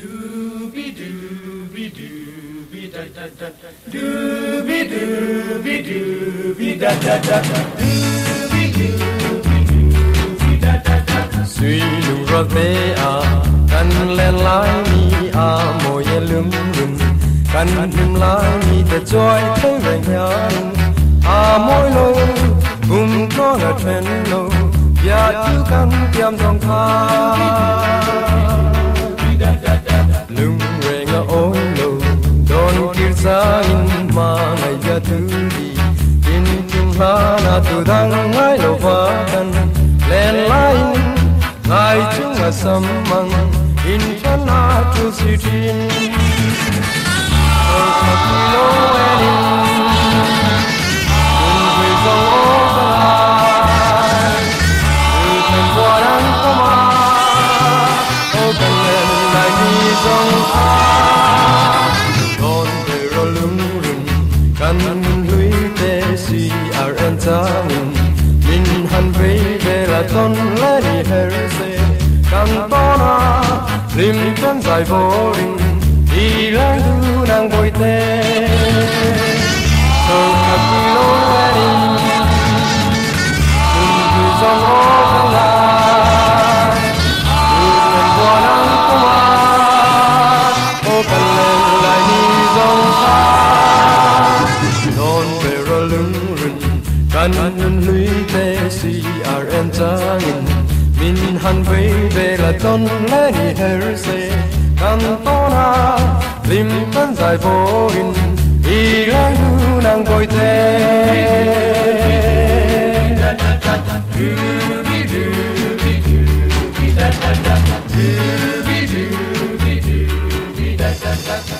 Doobie doobie doobie da da da. Doobie doobie doobie da da da. Doobie doobie doobie da da da. Suy lu ra te a kan len lai mi a mo ye lum lum kan lum lai mi te joy thai ve nyan a moi lo ko na chen lo ya tu kan tiam dong tha lung re nga oi lo don kir sa in ma ngai ya tu di in chung ha na tu dang ngai lo va kan len lai ngai chung a sam mang in chan na tu si tin lo min han vei về là ton lấy đi herse càng to na lim chân dài vô định đi lang du nàng bồi tê thơ khắp đi lối wedding đừng vì dòng ô khăn lại đừng lần qua nắng có mà ô cần lên lại đi dòng xa non về rồi lưng rừng kan lui te si ar en tangin min han vei ve la ton le ni her se kan tona lim kan zai vo in i lang nu nang koi te da da da da. Doobie doobie doobie da da da. Doobie doobie doobie da da da.